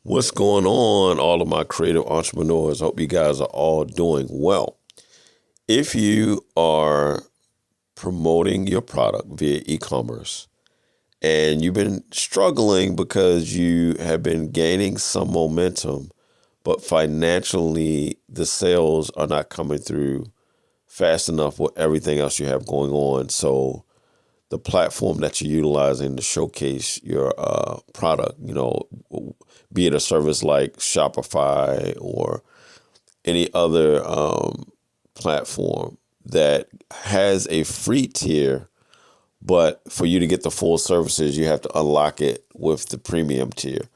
What's going on, all of my creative entrepreneurs? I hope you guys are all doing well. If you are promoting your product via e-commerce and you've been struggling because you have been gaining some momentum, but financially the sales are not coming through fast enough with everything else you have going on. So the platform that you're utilizing to showcase your product, be it a service like Shopify or any other platform that has a free tier, but for you to get the full services, you have to unlock it with the premium tier.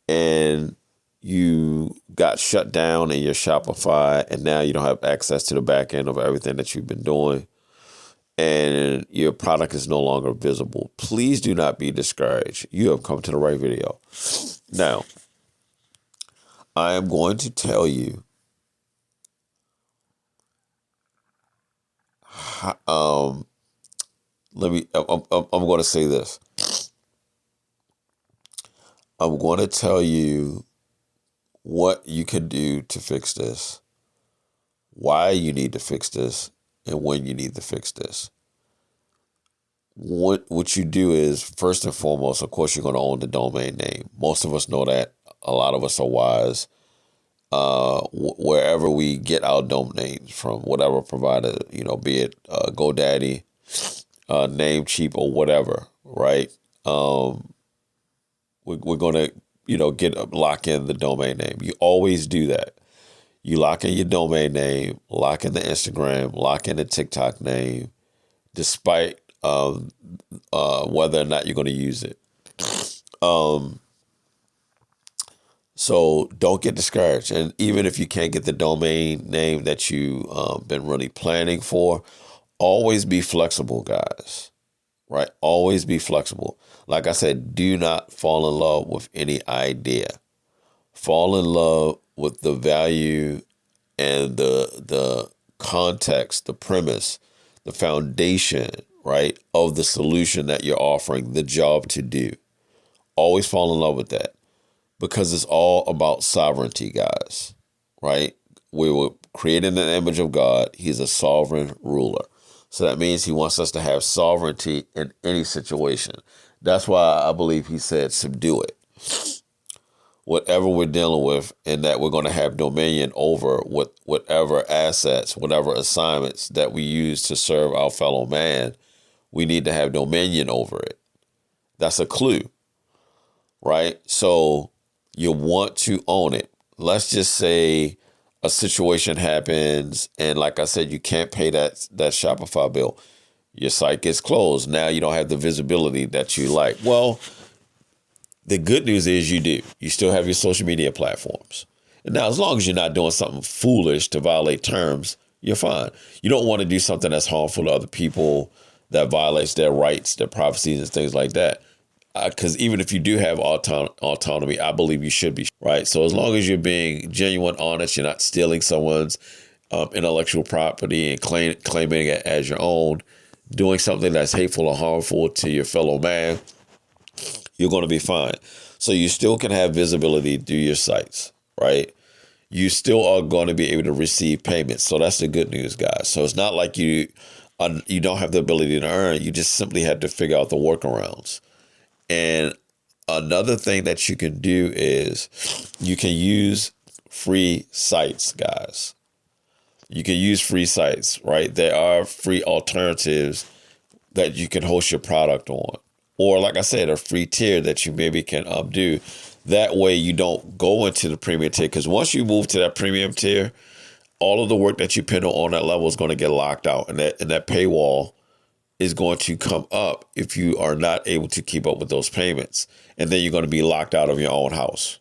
And you got shut down in your Shopify, and now you don't have access to the back end of everything that you've been doing, and your product is no longer visible. Please do not be discouraged. You have come to the right video. Now, I am going to tell you I'm going to say this. I'm going to tell you what you can do to fix this, why you need to fix this, and when you need to fix this. What you do is, first and foremost, of course, you're going to own the domain name. Most of us know that. A lot of us are wise. Wherever we get our domain names from, whatever provider, be it GoDaddy, Namecheap, or whatever, right? We're going to, lock in the domain name. You always do that. You lock in your domain name, lock in the Instagram, lock in the TikTok name, despite whether or not you're going to use it. So don't get discouraged. And even if you can't get the domain name that you've been really planning for, always be flexible, guys, right? Always be flexible. Like I said, do not fall in love with any idea. Fall in love with the value and the context, the premise, the foundation, right, of the solution that you're offering, the job to do. Always fall in love with that, because it's all about sovereignty, guys, right? We were created in the image of God. He's a sovereign ruler. So that means he wants us to have sovereignty in any situation. That's why I believe he said, subdue it. Whatever we're dealing with, and that we're going to have dominion over whatever assets, whatever assignments that we use to serve our fellow man, we need to have dominion over it. That's a clue, right? So you want to own it. Let's just say a situation happens, and like I said, you can't pay that Shopify bill. Your site gets closed. Now you don't have the visibility that you like. Well, the good news is you do. You still have your social media platforms. And now, as long as you're not doing something foolish to violate terms, you're fine. You don't want to do something that's harmful to other people, that violates their rights, their privacies, and things like that. Because even if you do have autonomy, I believe you should be, right? So as long as you're being genuine, honest, you're not stealing someone's intellectual property and claiming it as your own, doing something that's hateful or harmful to your fellow man, you're going to be fine. So you still can have visibility through your sites, right? You still are going to be able to receive payments. So that's the good news, guys. So it's not like you don't have the ability to earn. You just simply have to figure out the workarounds. And another thing that you can do is you can use free sites, guys. You can use free sites, right? There are free alternatives that you can host your product on. Or like I said, a free tier that you maybe can do. That way you don't go into the premium tier. Because once you move to that premium tier, all of the work that you put on that level is going to get locked out. And that paywall is going to come up if you are not able to keep up with those payments. And then you're going to be locked out of your own house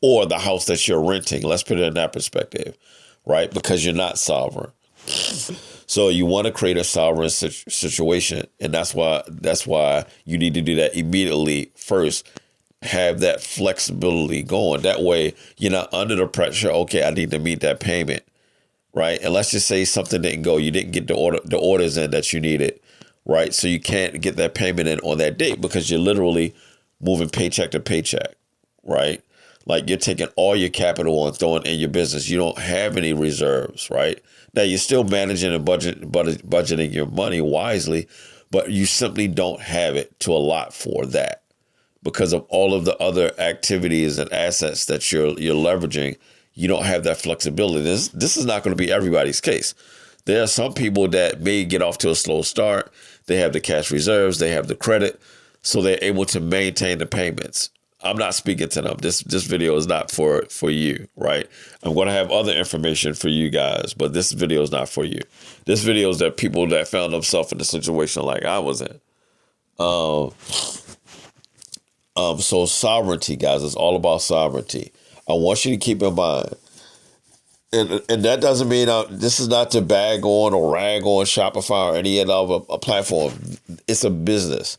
or the house that you're renting. Let's put it in that perspective, right? Because you're not sovereign. So you want to create a sovereign situation. And that's why you need to do that immediately first. Have that flexibility going. That way you're not under the pressure. Okay, I need to meet that payment. Right. And let's just say something didn't go. You didn't get the orders in that you needed. Right. So you can't get that payment in on that date because you're literally moving paycheck to paycheck. Right. Like you're taking all your capital and throwing in your business. You don't have any reserves, right? Now you're still managing and budgeting your money wisely, but you simply don't have it to allot for that because of all of the other activities and assets that you're leveraging. You don't have that flexibility. This is not going to be everybody's case. There are some people that may get off to a slow start. They have the cash reserves, they have the credit, so they're able to maintain the payments. I'm not speaking to them. This video is not for you, right? I'm going to have other information for you guys, but this video is not for you. This video is that people that found themselves in a situation like I was in. So sovereignty, guys, it's all about sovereignty. I want you to keep in mind, and that doesn't mean this is not to bag on or rag on Shopify or any other a platform. It's a business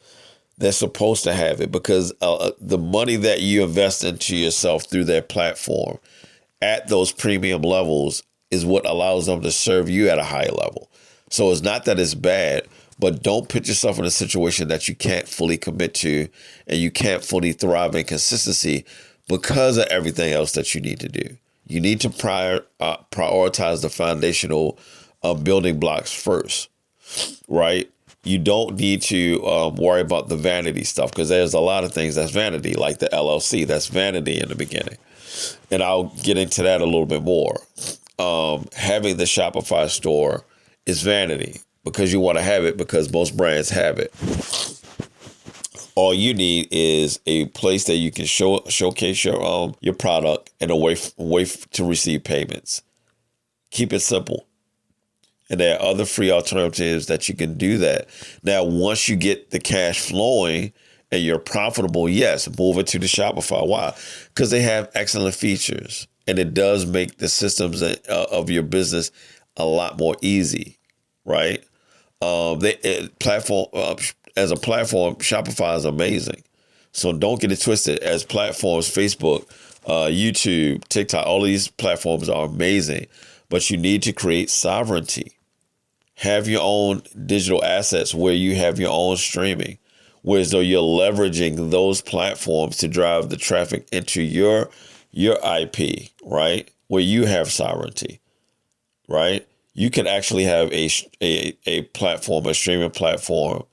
that's supposed to have it because the money that you invest into yourself through their platform at those premium levels is what allows them to serve you at a higher level. So it's not that it's bad, but don't put yourself in a situation that you can't fully commit to and you can't fully thrive in consistency because of everything else that you need to do. You need to prioritize the foundational building blocks first, right? You don't need to worry about the vanity stuff because there's a lot of things that's vanity, like the LLC. That's vanity in the beginning. And I'll get into that a little bit more. Having the Shopify store is vanity because you want to have it because most brands have it. All you need is a place that you can showcase your product and a way to receive payments. Keep it simple. And there are other free alternatives that you can do that. Now, once you get the cash flowing and you're profitable, yes, move it to the Shopify. Why? Because they have excellent features. And it does make the systems of your business a lot more easy, right? As a platform, Shopify is amazing. So don't get it twisted. As platforms, Facebook, YouTube, TikTok, all these platforms are amazing. But you need to create sovereignty. Have your own digital assets where you have your own streaming, whereas though you're leveraging those platforms to drive the traffic into your IP, right? Where you have sovereignty, right? You can actually have a platform, a streaming platform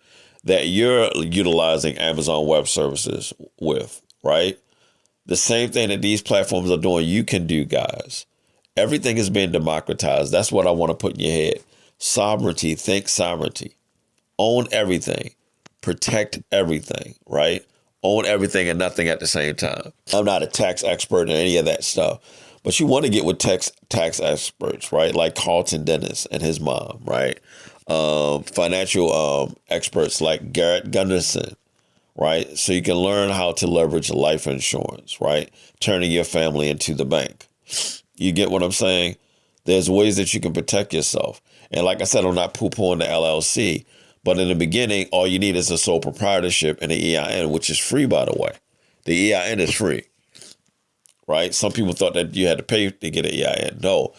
that you're utilizing Amazon Web Services with, right? The same thing that these platforms are doing, you can do, guys. Everything is being democratized. That's what I want to put in your head. Sovereignty, think sovereignty. Own everything. Protect everything, right? Own everything and nothing at the same time. I'm not a tax expert in any of that stuff, but you want to get with tax experts, right? Like Carlton Dennis and his mom, right? Financial experts like Garrett Gunderson, right? So you can learn how to leverage life insurance, right? Turning your family into the bank. You get what I'm saying? There's ways that you can protect yourself. And like I said, I'm not poo-pooing the LLC, but in the beginning, all you need is a sole proprietorship and an EIN, which is free, by the way. The EIN is free, right? Some people thought that you had to pay to get an EIN. No.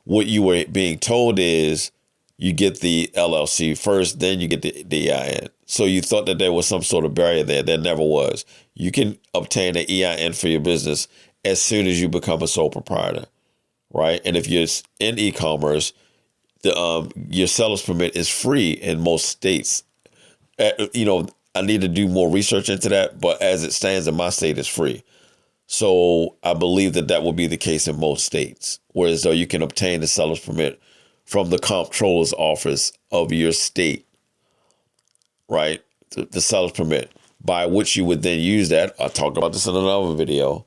What you were being told is you get the LLC first, then you get the EIN. So you thought that there was some sort of barrier there. There never was. You can obtain an EIN for your business as soon as you become a sole proprietor, right? And if you're in e-commerce, your seller's permit is free in most states. I need to do more research into that, but as it stands in my state, it's free. So I believe that will be the case in most states, whereas though you can obtain the seller's permit from the comptroller's office of your state, right? The seller's permit, by which you would then use that. I'll talk about this in another video,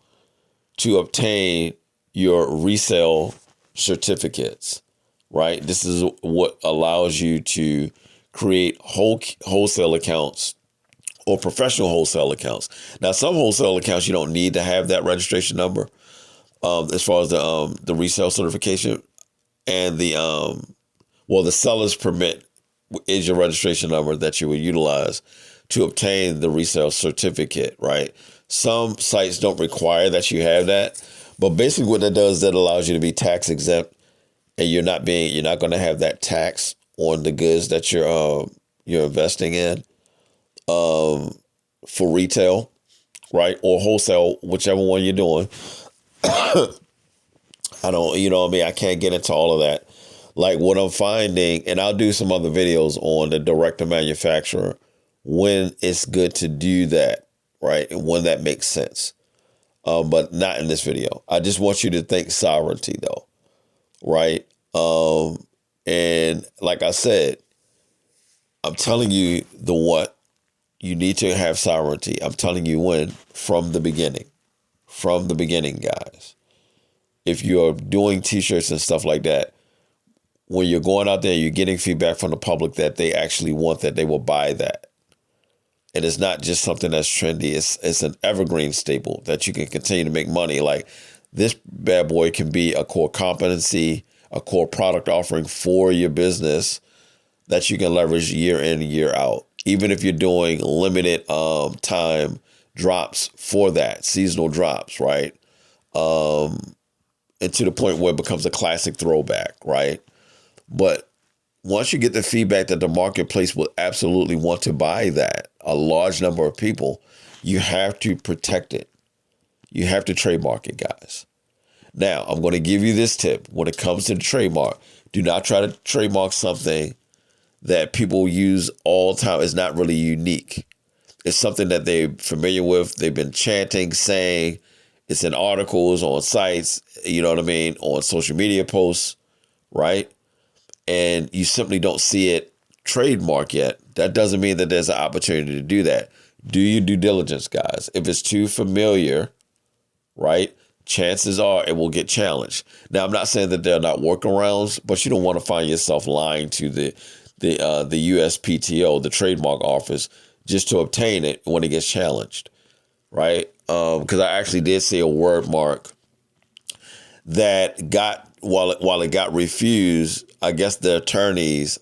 to obtain your resale certificates, right? This is what allows you to create wholesale accounts or professional wholesale accounts. Now, some wholesale accounts, you don't need to have that registration number as far as the resale certification. And the seller's permit is your registration number that you would utilize to obtain the resale certificate, right? Some sites don't require that you have that, but basically what that does, that allows you to be tax exempt, and you're not going to have that tax on the goods that you're investing in for retail, right? Or wholesale, whichever one you're doing. I don't, you know what I mean? I can't get into all of that. Like what I'm finding, and I'll do some other videos on the direct to manufacturer when it's good to do that, right? And when that makes sense. But not in this video. I just want you to think sovereignty though, right? And like I said, I'm telling you the what. You need to have sovereignty. I'm telling you when from the beginning. From the beginning, guys. If you're doing t-shirts and stuff like that, when you're going out there, you're getting feedback from the public that they actually want that, they will buy that. And it's not just something that's trendy. It's an evergreen staple that you can continue to make money. Like this bad boy can be a core competency, a core product offering for your business that you can leverage year in and year out. Even if you're doing limited time drops for that, seasonal drops, right? And to the point where it becomes a classic throwback, right? But once you get the feedback that the marketplace will absolutely want to buy that, a large number of people, you have to protect it. You have to trademark it, guys. Now, I'm going to give you this tip. When it comes to the trademark, do not try to trademark something that people use all the time. It's not really unique. It's something that they're familiar with. They've been chanting, saying. It's in articles, on sites, you know what I mean, on social media posts, right? And you simply don't see it trademark yet. That doesn't mean that there's an opportunity to do that. Do your due diligence, guys. If it's too familiar, right, chances are it will get challenged. Now, I'm not saying that there are not workarounds, but you don't want to find yourself lying to the USPTO, the trademark office, just to obtain it when it gets challenged, right? Because I actually did see a word mark that got, while it got refused, I guess the attorneys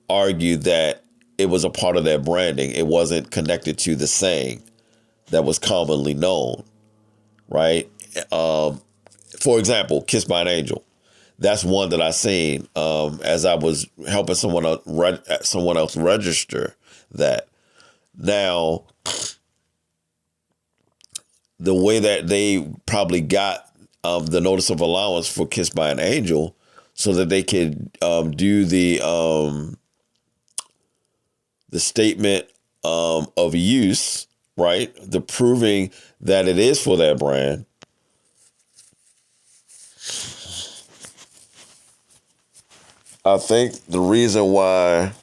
argued that it was a part of their branding. It wasn't connected to the saying that was commonly known, right? For example, "Kissed by an Angel." That's one that I seen as I was helping someone else register that. Now, the way that they probably got the notice of allowance for "Kissed by an Angel" so that they could do the statement of use, right? The proving that it is for their brand. I think the reason why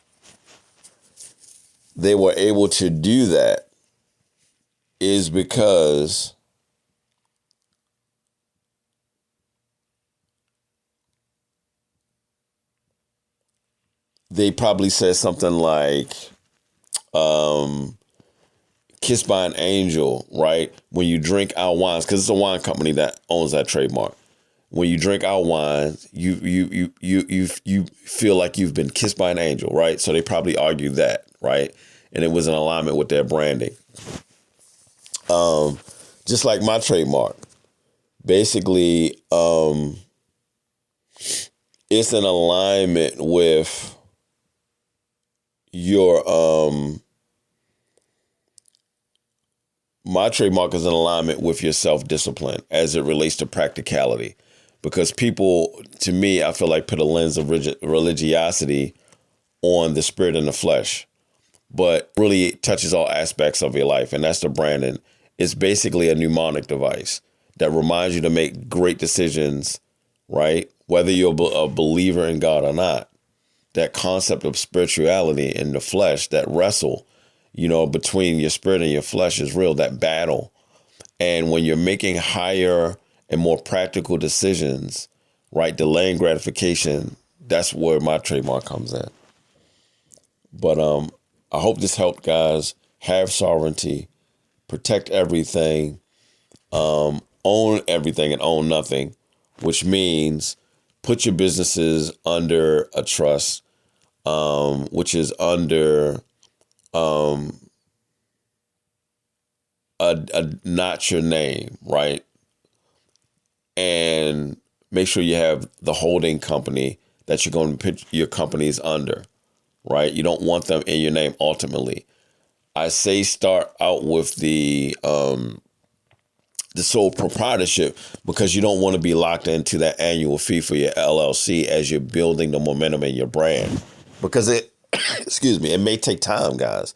they were able to do that is because they probably said something like, "Kissed by an Angel," right? When you drink our wines, because it's a wine company that owns that trademark. When you drink our wines, you feel like you've been kissed by an angel, right? So they probably argued that, right? And it was in alignment with their branding. Just like my trademark. Basically, it's in alignment with your my trademark is in alignment with your self-discipline as it relates to practicality. Because people, to me, I feel like put a lens of religiosity on the spirit and the flesh, but really it touches all aspects of your life. And that's the branding. It's basically a mnemonic device that reminds you to make great decisions, right? Whether you're a believer in God or not. That concept of spirituality and the flesh, that wrestle, between your spirit and your flesh is real, that battle. And when you're making higher and more practical decisions, right, delaying gratification, that's where my trademark comes in. But I hope this helped, guys. Have sovereignty, protect everything, own everything and own nothing, which means put your businesses under a trust, which is under not your name, right? And make sure you have the holding company that you're going to put your companies under, right? You don't want them in your name ultimately. I say start out with the the sole proprietorship, because you don't want to be locked into that annual fee for your LLC as you're building the momentum in your brand. Because it, excuse me, it may take time, guys.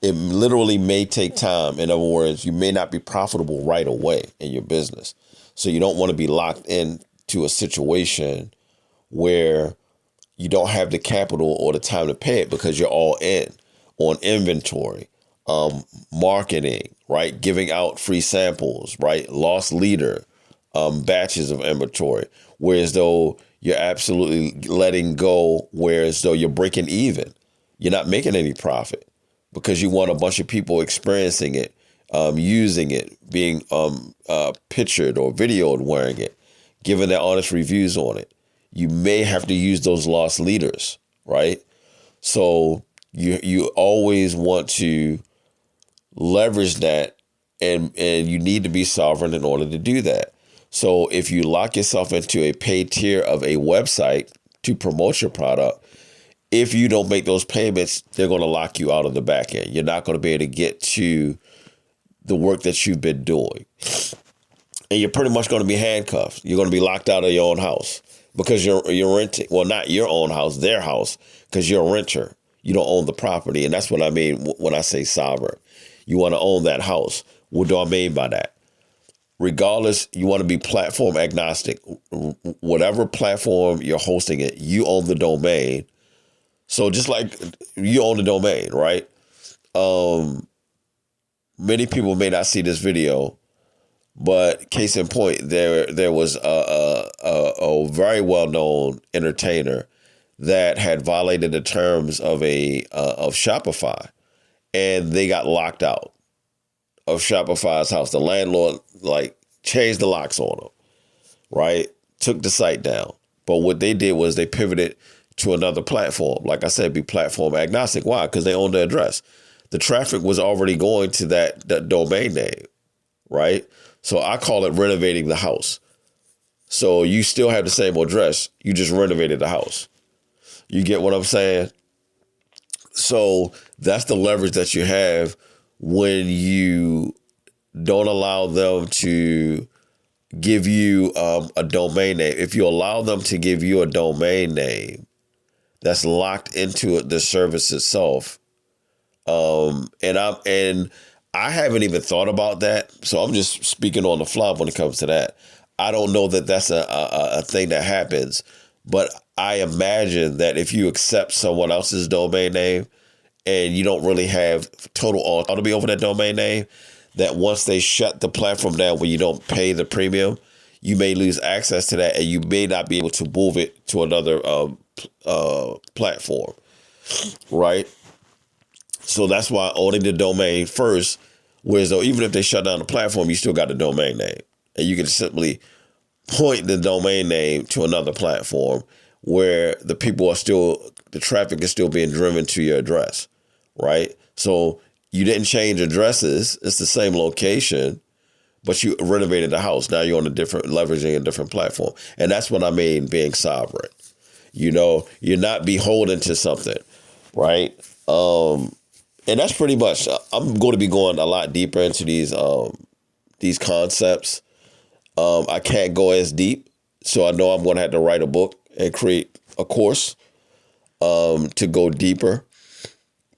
It literally may take time. In other words, you may not be profitable right away in your business. So you don't want to be locked into a situation where you don't have the capital or the time to pay it because you're all in on inventory, marketing, right? Giving out free samples, right? Loss leader, batches of inventory, whereas though you're absolutely letting go, whereas though you're breaking even. You're not making any profit because you want a bunch of people experiencing it, using it, being pictured or videoed wearing it, giving their honest reviews on it. You may have to use those lost leaders, right? So you always want to leverage that, and you need to be sovereign in order to do that. So if you lock yourself into a paid tier of a website to promote your product, if you don't make those payments, they're going to lock you out of the back end. You're not going to be able to get to the work that you've been doing. And you're pretty much going to be handcuffed. You're going to be locked out of your own house because you're renting. Well, not your own house, their house, because you're a renter. You don't own the property. And that's what I mean when I say sovereign. You want to own that house. What do I mean by that? Regardless, you want to be platform agnostic. Whatever platform you're hosting it, you own the domain. So just like you own the domain, right? Many people may not see this video, but case in point, there was a very well-known entertainer that had violated the terms of of Shopify, and they got locked out of Shopify's house. The landlord changed the locks on them, right? Took the site down. But what they did was they pivoted to another platform. Like I said, be platform agnostic. Why? Because they own the address. The traffic was already going to that domain name, right? So I call it renovating the house. So you still have the same address. You just renovated the house. You get what I'm saying? So that's the leverage that you have when you don't allow them to give you a domain name. If you allow them to give you a domain name that's locked into the service itself, and I haven't even thought about that, so I'm just speaking on the fly when it comes to that. I don't know that that's a thing that happens, but I imagine that if you accept someone else's domain name and you don't really have total autonomy over that domain name, that once they shut the platform down when you don't pay the premium, you may lose access to that and you may not be able to move it to another platform, right? So that's why owning the domain first, whereas though even if they shut down the platform, you still got the domain name. And you can simply point the domain name to another platform where the traffic is still being driven to your address, right? So you didn't change addresses. It's the same location, but you renovated the house. Now you're on leveraging a different platform. And that's what I mean being sovereign. You know, you're not beholden to something, right? And that's pretty much, I'm going to be going a lot deeper into these concepts. I can't go as deep, so I know I'm going to have to write a book and create a course to go deeper.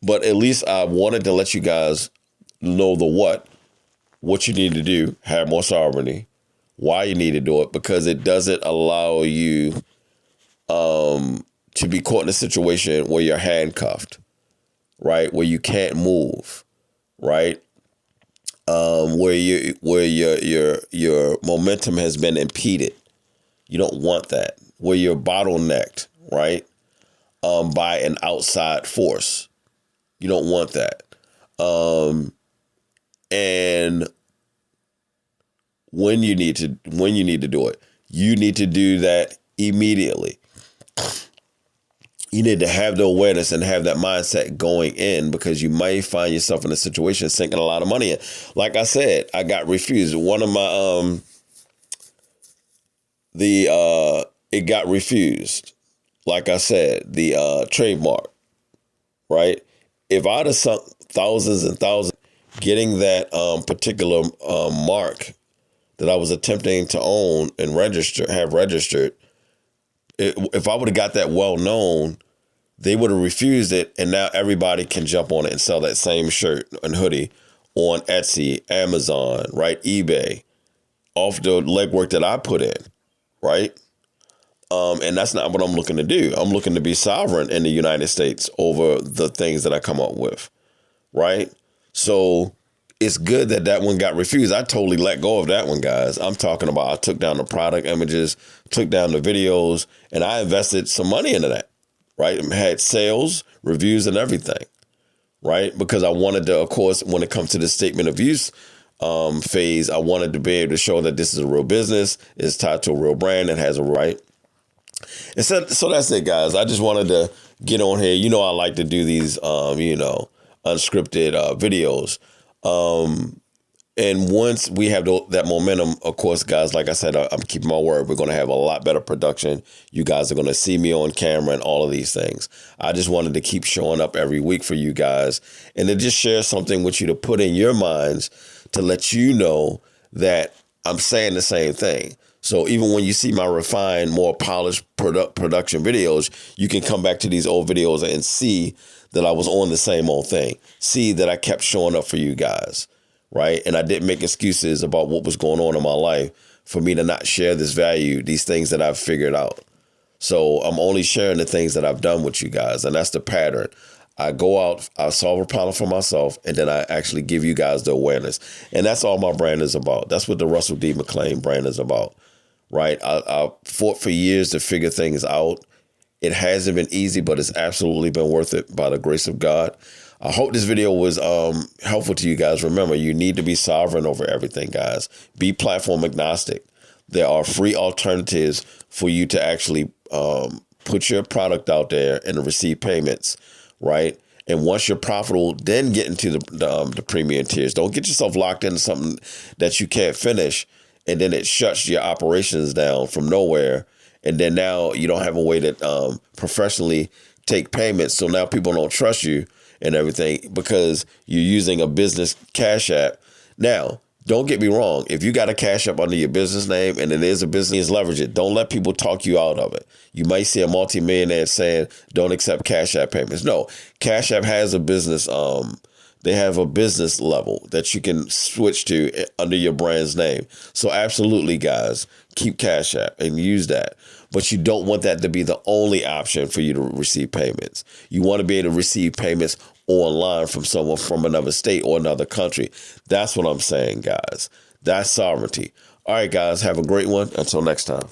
But at least I wanted to let you guys know the what you need to do, have more sovereignty, why you need to do it, because it doesn't allow you to be caught in a situation where you're handcuffed, right? Where you can't move, right? Where your momentum has been impeded. You don't want that. Where you're bottlenecked, right? By an outside force. You don't want that. And when you need to do it, you need to do that immediately. You need to have the awareness and have that mindset going in, because you might find yourself in a situation sinking a lot of money in. Like I said, I got refused. One of my it got refused. Like I said, the trademark, right? If I'd have sunk thousands and thousands getting that particular mark that I was attempting to own and have registered, if I would have got that well known, they would have refused it, and now everybody can jump on it and sell that same shirt and hoodie on Etsy, Amazon, right, eBay, off the legwork that I put in, right? And that's not what I'm looking to do. I'm looking to be sovereign in the United States over the things that I come up with, right? So it's good that that one got refused. I totally let go of that one, guys. I'm talking about I took down the product images, took down the videos, and I invested some money into that, right? I had sales, reviews, and everything, right? Because I wanted to, of course, when it comes to the statement of use phase, I wanted to be able to show that this is a real business, it's tied to a real brand, and has a right. And so that's it, guys. I just wanted to get on here. You know, I like to do these, unscripted videos. And once we have that momentum, of course, guys, like I said, I'm keeping my word. We're going to have a lot better production. You guys are going to see me on camera and all of these things. I just wanted to keep showing up every week for you guys and to just share something with you to put in your minds to let you know that I'm saying the same thing. So even when you see my refined, more polished production videos, you can come back to these old videos and see that I was on the same old thing. See that I kept showing up for you guys, right? And I didn't make excuses about what was going on in my life for me to not share this value, these things that I've figured out. So I'm only sharing the things that I've done with you guys, and that's the pattern. I go out, I solve a problem for myself, and then I actually give you guys the awareness. And that's all my brand is about. That's what the Russell D. McClain brand is about. Right. I fought for years to figure things out. It hasn't been easy, but it's absolutely been worth it by the grace of God. I hope this video was helpful to you guys. Remember, you need to be sovereign over everything, guys. Be platform agnostic. There are free alternatives for you to actually put your product out there and receive payments, right? And once you're profitable, then get into the premium tiers. Don't get yourself locked into something that you can't finish, and then it shuts your operations down from nowhere. And then now you don't have a way to professionally take payments. So now people don't trust you and everything because you're using a business cash app. Now, don't get me wrong. If you got a cash app under your business name and it is a business, leverage it. Don't let people talk you out of it. You might see a multimillionaire saying, don't accept cash app payments. No, cash app has a business they have a business level that you can switch to under your brand's name. So absolutely, guys, keep Cash App and use that. But you don't want that to be the only option for you to receive payments. You want to be able to receive payments online from someone from another state or another country. That's what I'm saying, guys. That's sovereignty. All right, guys, have a great one. Until next time.